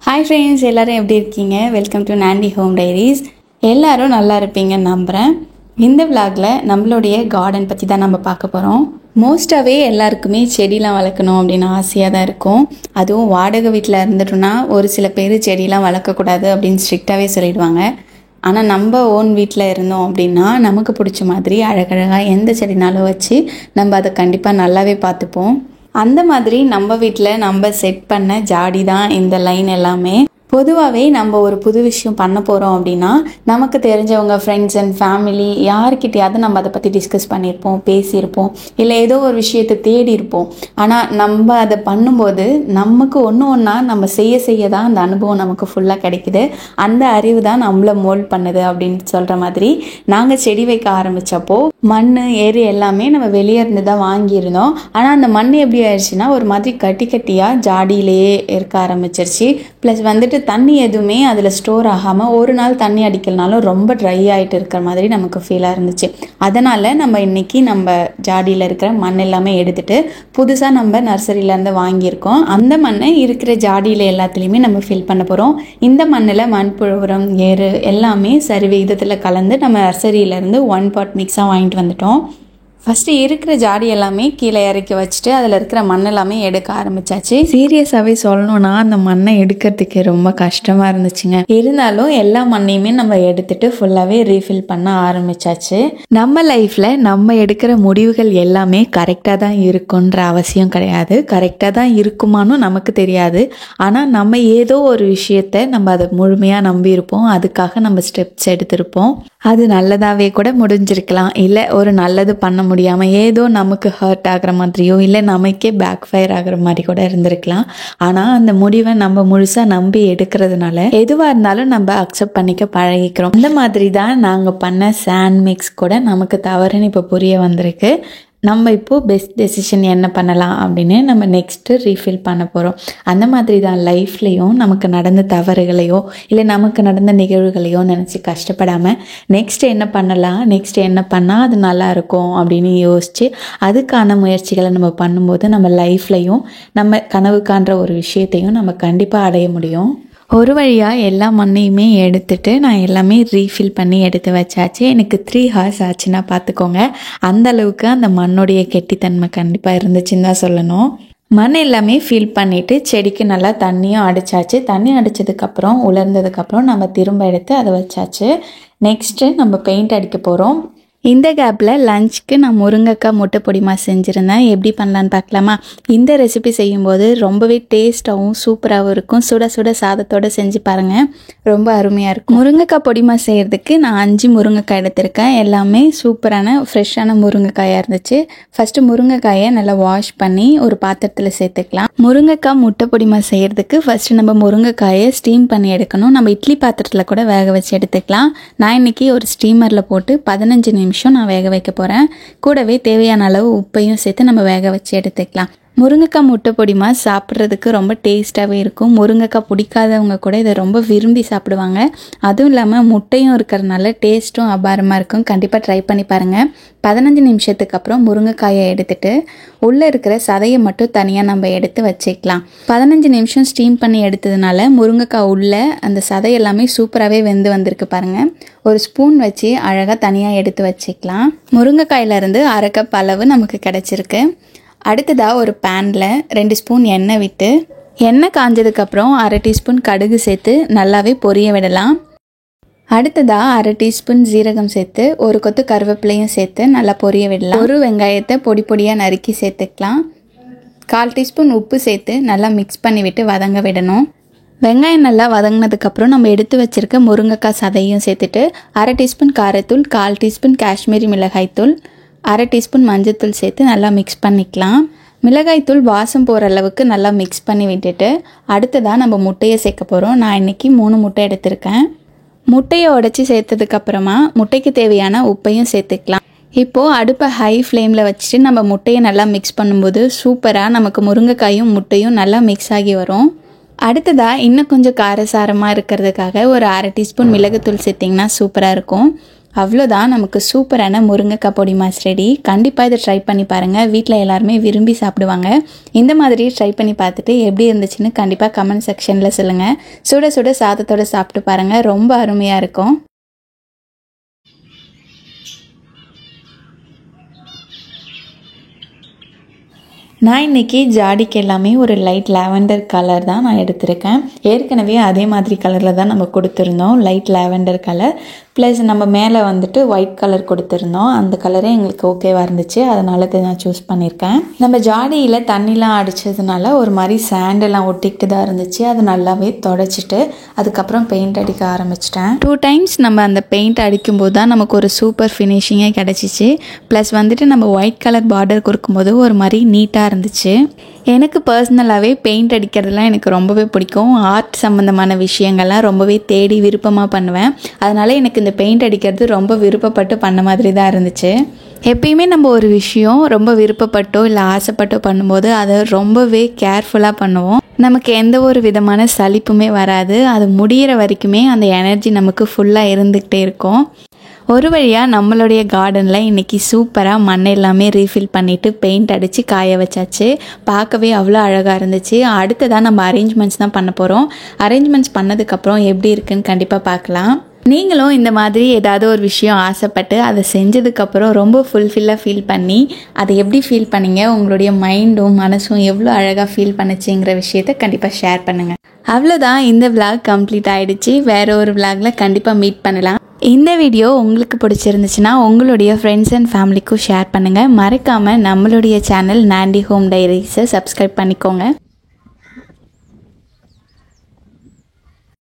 Hi friends, எல்லோரும் எப்படி இருக்கீங்க? Welcome to Nandi home diaries. எல்லோரும் நல்லா இருப்பீங்கன்னு நம்புகிறேன். இந்த விளாகில் நம்மளுடைய கார்டன் பற்றி தான் நம்ம பார்க்க போகிறோம். மோஸ்ட்டாகவே எல்லாருக்குமே செடிலாம் வளர்க்கணும் அப்படின்னு ஆசையாக தான் இருக்கும். அதுவும் வாடகை வீட்டில் இருந்துட்டோன்னா ஒரு சில பேர் செடிலாம் வளர்க்கக்கூடாது அப்படின்னு ஸ்ட்ரிக்டாகவே சொல்லிடுவாங்க. ஆனால் நம்ம ஓன் வீட்டில் இருந்தோம் அப்படின்னா நமக்கு பிடிச்ச மாதிரி அழகழகாக எந்த செடினாலும் வச்சு நம்ம அதை கண்டிப்பாக நல்லாவே பார்த்துப்போம். அந்த மாதிரி நம்ம வீட்டில் நம்ம செட் பண்ண ஜாடி தான் இந்த லைன் எல்லாமே. பொதுவாகவே நம்ம ஒரு புது விஷயம் பண்ண போகிறோம் அப்படின்னா நமக்கு தெரிஞ்சவங்க ஃப்ரெண்ட்ஸ் அண்ட் ஃபேமிலி யார்கிட்டையாவது நம்ம அதை பற்றி டிஸ்கஸ் பண்ணியிருப்போம், பேசியிருப்போம், இல்லை ஏதோ ஒரு விஷயத்தை தேடி இருப்போம். ஆனால் நம்ம அதை பண்ணும்போது நமக்கு ஒன்றா நம்ம செய்ய தான் அந்த அனுபவம் நமக்கு ஃபுல்லாக கிடைக்குது. அந்த அறிவு தான் நம்மளை மோல்ட் பண்ணுது அப்படின்னு சொல்கிற மாதிரி நாங்கள் செடி வைக்க ஆரம்பித்தப்போ மண் ஏறு எல்லாமே நம்ம வெளியே இருந்து தான் வாங்கியிருந்தோம். ஆனால் அந்த மண் எப்படி ஆயிடுச்சுன்னா ஒரு மாதிரி கட்டியாக ஜாடியிலேயே இருக்க ஆரம்பிச்சிருச்சு. ப்ளஸ் வந்துட்டு தண்ணி எதுவுமே அதில் ஸ்டோர் ஆகாமல் ஒரு நாள் தண்ணி அடிக்கலனாலும் ரொம்ப ட்ரை ஆகிட்டு இருக்கிற மாதிரி நமக்கு ஃபீலாக இருந்துச்சு. அதனால் நம்ம இன்றைக்கி நம்ம ஜாடியில் இருக்கிற மண் எல்லாமே எடுத்துகிட்டு புதுசாக நம்ம நர்சரியிலேருந்து வாங்கியிருக்கோம். அந்த மண்ணை இருக்கிற ஜாடியில் எல்லாத்துலேயுமே நம்ம ஃபில் பண்ண போகிறோம். இந்த மண்ணில் மண்புழு உரம், ஏறு எல்லாமே சரி விகிதத்தில் கலந்து நம்ம நர்சரியிலேருந்து 1 part மிக்ஸாக வாங்கிட்டு வந்துட்டோம். ஃபஸ்ட்டு இருக்கிற ஜாடி எல்லாமே கீழே இறக்கி வச்சுட்டு அதில் இருக்கிற மண் எல்லாமே எடுக்க ஆரம்பிச்சாச்சு. சீரியஸாகவே சொல்லணும்னா அந்த மண்ணை எடுக்கிறதுக்கு ரொம்ப கஷ்டமாக இருந்துச்சுங்க. இருந்தாலும் எல்லா மண்ணையுமே நம்ம எடுத்துட்டு ஃபுல்லாகவே ரீஃபில் பண்ண ஆரம்பிச்சாச்சு. நம்ம லைஃப்பில் நம்ம எடுக்கிற முடிவுகள் எல்லாமே கரெக்டாக தான் இருக்குன்ற அவசியம் கிடையாது. கரெக்டாக தான் இருக்குமானும் நமக்கு தெரியாது. ஆனால் நம்ம ஏதோ ஒரு விஷயத்தை நம்ம அதை முழுமையாக நம்பியிருப்போம். அதுக்காக நம்ம ஸ்டெப்ஸ் எடுத்திருப்போம். அது நல்லதாகவே கூட முடிஞ்சிருக்கலாம், இல்லை ஒரு நல்லது பண்ண முடியாமல் ஏதோ நமக்கு ஹர்ட் ஆகிற மாதிரியோ இல்லை நமக்கே பேக் ஃபயர் ஆகிற மாதிரி கூட இருந்திருக்கலாம். ஆனால் அந்த முடிவை நம்ம முழுசாக நம்பி எடுக்கிறதுனால எதுவாக இருந்தாலும் நம்ம அக்செப்ட் பண்ணிக்க பழகிக்கிறோம். அந்த மாதிரி தான் நாங்கள் பண்ண சாண்ட் மிக்ஸ் கூட நமக்கு தவறுன்னு இப்போ புரிய வந்திருக்கு. நம்ம இப்போது பெஸ்ட் டெசிஷன் என்ன பண்ணலாம் அப்படின்னு நம்ம நெக்ஸ்ட்டு ரீஃபில் பண்ண போகிறோம். அந்த மாதிரி தான் லைஃப்லேயும் நமக்கு நடந்த தவறுகளையோ இல்லை நமக்கு நடந்த நிகழ்வுகளையோ நினச்சி கஷ்டப்படாமல் நெக்ஸ்ட்டு என்ன பண்ணலாம், நெக்ஸ்ட்டு என்ன பண்ணால் அது நல்லாயிருக்கும் அப்படின்னு யோசித்து அதுக்கான முயற்சிகளை நம்ம பண்ணும்போது நம்ம லைஃப்லையும் நம்ம கனவு காண்ற ஒரு விஷயத்தையும் நம்ம கண்டிப்பாக அடைய முடியும். ஒரு வழியாக எல்லா மண்ணையுமே எடுத்துட்டு நான் எல்லாமே ரீஃபில் பண்ணி எடுத்து வச்சாச்சு. எனக்கு 3 hours ஆச்சுன்னா பார்த்துக்கோங்க. அந்த அளவுக்கு அந்த மண்ணுடைய கெட்டித்தன்மை கண்டிப்பாக இருந்துச்சுன்னு தான் சொல்லணும். மண் எல்லாமே ஃபில் பண்ணிவிட்டு செடிக்கு நல்லா தண்ணியும் அடித்தாச்சு. தண்ணி அடித்ததுக்கப்புறம் உலர்ந்ததுக்கப்புறம் நம்ம திரும்ப எடுத்து அதை வச்சாச்சு. நெக்ஸ்ட்டு நம்ம பெயிண்ட் அடிக்க போகிறோம். இந்த கேப்பில் லஞ்சுக்கு நான் முருங்கைக்காய் முட்டை பொடிமா செஞ்சுருந்தேன். எப்படி பண்ணலான்னு பார்க்கலாமா? இந்த ரெசிபி செய்யும்போது ரொம்பவே டேஸ்ட்டாகவும் சூப்பராகவும் இருக்கும். சுட சுட சாதத்தோடு செஞ்சு பாருங்கள், ரொம்ப அருமையாக இருக்கும். முருங்கைக்காய் பொடிமா செய்கிறதுக்கு நான் 5 முருங்கைக்காய் எடுத்திருக்கேன். எல்லாமே சூப்பரான ஃப்ரெஷ்ஷான முருங்கைக்காயாக இருந்துச்சு. ஃபஸ்ட்டு முருங்கைக்காயை நல்லா வாஷ் பண்ணி ஒரு பாத்திரத்தில் சேர்த்துக்கலாம். முருங்கைக்காய் முட்டை பொடிமா செய்கிறதுக்கு ஃபஸ்ட்டு நம்ம முருங்கைக்காயை ஸ்டீம் பண்ணி எடுக்கணும். நம்ம இட்லி பாத்திரத்தில் கூட வேக வச்சு எடுத்துக்கலாம். நான் இன்றைக்கி ஒரு ஸ்டீமரில் போட்டு 15 நிமிஷம் நான் வேக வைக்க போகிறேன். கூடவே தேவையான அளவு உப்பையும் சேர்த்து நம்ம வேக வச்சு எடுத்துக்கலாம். முருங்கைக்காய் முட்டை பொடிமா சாப்பிட்றதுக்கு ரொம்ப டேஸ்ட்டாகவே இருக்கும். முருங்கைக்காய் பிடிக்காதவங்க கூட இதை ரொம்ப விரும்பி சாப்பிடுவாங்க. அதுவும் இல்லாமல் முட்டையும் இருக்கிறதுனால டேஸ்ட்டும் அபாரமாக இருக்கும். கண்டிப்பாக ட்ரை பண்ணி பாருங்கள். 15 நிமிஷத்துக்கு அப்புறம் முருங்கைக்காயை எடுத்துட்டு உள்ளே இருக்கிற சதையை மட்டும் தனியாக நம்ம எடுத்து வச்சுக்கலாம். 15 நிமிஷம் ஸ்டீம் பண்ணி எடுத்ததுனால முருங்கைக்காய் உள்ள அந்த சதை எல்லாமே சூப்பராகவே வெந்து வந்திருக்கு பாருங்கள். ஒரு ஸ்பூன் வச்சு அழகாக தனியாக எடுத்து வச்சுக்கலாம். முருங்கைக்காயிலேருந்து 1/2 கப் அளவு நமக்கு கிடச்சிருக்கு. அடுத்ததாக ஒரு பேனில் 2 ஸ்பூன் எண்ணெய் விட்டு எண்ணெய் காஞ்சதுக்கப்புறம் 1/2 டீஸ்பூன் கடுகு சேர்த்து நல்லாவே பொரிய விடலாம். அடுத்ததாக 1/2 டீஸ்பூன் ஜீரகம் சேர்த்து ஒரு கொத்து கருவேப்பிலையும் சேர்த்து நல்லா பொரிய விடலாம். ஒரு வெங்காயத்தை பொடி பொடியாக நறுக்கி சேர்த்துக்கலாம். 1/4 டீஸ்பூன் உப்பு சேர்த்து நல்லா மிக்ஸ் பண்ணி விட்டு வதங்க விடணும். வெங்காயம் நல்லா வதங்கினதுக்கப்புறம் நம்ம எடுத்து வச்சுருக்க முருங்கைக்காய் சதையும் சேர்த்துட்டு 1/2 டீஸ்பூன் காரத்தூள், 1/4 டீஸ்பூன் காஷ்மீரி மிளகாய்த்தூள், 1/2 டீஸ்பூன் மஞ்சத்தூள் சேர்த்து நல்லா மிக்ஸ் பண்ணிக்கலாம். மிளகாய்த்தூள் வாசம் போகிற அளவுக்கு நல்லா மிக்ஸ் பண்ணி விட்டுட்டு அடுத்ததாக நம்ம முட்டையை சேர்க்க போகிறோம். நான் இன்றைக்கி 3 முட்டை எடுத்திருக்கேன். முட்டையை உடைச்சி சேர்த்ததுக்கப்புறமா முட்டைக்கு தேவையான உப்பையும் சேர்த்துக்கலாம். இப்போது அடுப்பை ஹை ஃப்ளேமில் வச்சுட்டு நம்ம முட்டையை நல்லா மிக்ஸ் பண்ணும்போது சூப்பராக நமக்கு முருங்கைக்காயும் முட்டையும் நல்லா மிக்ஸ் ஆகி வரும். அடுத்ததாக இன்னும் கொஞ்சம் காரசாரமாக இருக்கிறதுக்காக ஒரு 1/2 டீஸ்பூன் மிளகுத்தூள் சேர்த்திங்கன்னா சூப்பராக இருக்கும். அவ்வளோதான், நமக்கு சூப்பரான முருங்கைக்காய் பொடி மாஸ் ரெடி. கண்டிப்பாக இதை ட்ரை பண்ணி பாருங்கள், வீட்டில் எல்லாருமே விரும்பி சாப்பிடுவாங்க. இந்த மாதிரி ட்ரை பண்ணி பார்த்துட்டு எப்படி இருந்துச்சுன்னு கண்டிப்பாக கமெண்ட் செக்ஷனில் சொல்லுங்கள். சுட சுட சாதத்தோடு சாப்பிட்டு பாருங்கள், ரொம்ப அருமையாக இருக்கும். நான் இன்றைக்கி ஜாடிக்கு எல்லாமே ஒரு லைட் லாவெண்டர் கலர் தான் நான் எடுத்திருக்கேன். ஏற்கனவே அதே மாதிரி கலரில் தான் நம்ம கொடுத்துருந்தோம், லைட் லாவெண்டர் கலர். ப்ளஸ் நம்ம மேலே வந்துட்டு ஒயிட் கலர் கொடுத்துருந்தோம், அந்த கலரே எங்களுக்கு ஓகேவாக இருந்துச்சு, அதனால இதை நான் சூஸ் பண்ணியிருக்கேன். நம்ம ஜாடியில் தண்ணிலாம் அடித்ததுனால ஒரு மாதிரி சாண்டெல்லாம் ஒட்டிக்கிட்டு தான் இருந்துச்சு. அது நல்லாவே தொடச்சிட்டு அதுக்கப்புறம் பெயிண்ட் அடிக்க ஆரம்பிச்சிட்டேன். 2 டைம்ஸ் நம்ம அந்த பெயிண்ட் அடிக்கும்போது தான் நமக்கு ஒரு சூப்பர் ஃபினிஷிங்கே கிடச்சிச்சு. ப்ளஸ் வந்துட்டு நம்ம ஒயிட் கலர் பார்டர் கொடுக்கும்போது ஒரு மாதிரி நீட்டாக இருந்துச்சு. எனக்கு பர்சனலாகவே பெயிண்ட் அடிக்கிறதுலாம் எனக்கு ரொம்பவே பிடிக்கும். ஆர்ட் சம்மந்தமான விஷயங்கள்லாம் ரொம்பவே தேடி விருப்பமாக பண்ணுவேன். அதனால் எனக்கு இந்த பெயிண்ட் அடிக்கிறது ரொம்ப விருப்பப்பட்டு பண்ண மாதிரி தான் இருந்துச்சு. எப்பயுமே நம்ம ஒரு விஷயம் ரொம்ப விருப்பப்பட்டோ இல்லை ஆசைப்பட்டோ பண்ணும்போது அதை ரொம்பவே கேர்ஃபுல்லாக பண்ணுவோம். நமக்கு எந்த ஒரு விதமான சலிப்புமே வராது. அது முடிகிற வரைக்குமே அந்த எனர்ஜி நமக்கு ஃபுல்லாக இருந்துக்கிட்டே இருக்கும். ஒரு வழியாக நம்மளுடைய கார்டனில் இன்றைக்கி சூப்பராக மண் எல்லாமே ரீஃபில் பண்ணிவிட்டு பெயிண்ட் அடித்து காய வச்சாச்சு. பார்க்கவே அவ்வளோ அழகாக இருந்துச்சு. அடுத்ததாக நம்ம அரேஞ்ச்மெண்ட்ஸ் தான் பண்ண போகிறோம். அரேஞ்ச்மெண்ட்ஸ் பண்ணதுக்கப்புறம் எப்படி இருக்குன்னு கண்டிப்பாக பார்க்கலாம். நீங்களும் இந்த மாதிரி ஏதாவது ஒரு விஷயம் ஆசைப்பட்டு அதை செஞ்சதுக்கப்புறம் ரொம்ப ஃபுல்ஃபில்லாக ஃபீல் பண்ணி அதை எப்படி ஃபீல் பண்ணீங்க, உங்களுடைய மைண்டும் மனசும் எவ்வளோ அழகாக ஃபீல் பண்ணுச்சுங்கிற விஷயத்தை கண்டிப்பாக ஷேர் பண்ணுங்கள். அவ்வளோதான், இந்த விளாக் கம்ப்ளீட் ஆகிடுச்சு. வேறு ஒரு விளாகில் கண்டிப்பாக மீட் பண்ணலாம். இந்த வீடியோ உங்களுக்கு பிடிச்சிருந்துச்சுன்னா உங்களுடைய ஃப்ரெண்ட்ஸ் அண்ட் ஃபேமிலிக்கும் ஷேர் பண்ணுங்கள். மறக்காமல் நம்மளுடைய சேனல் நாண்டி ஹோம் டைரிஸை சப்ஸ்கிரைப் பண்ணிக்கோங்க.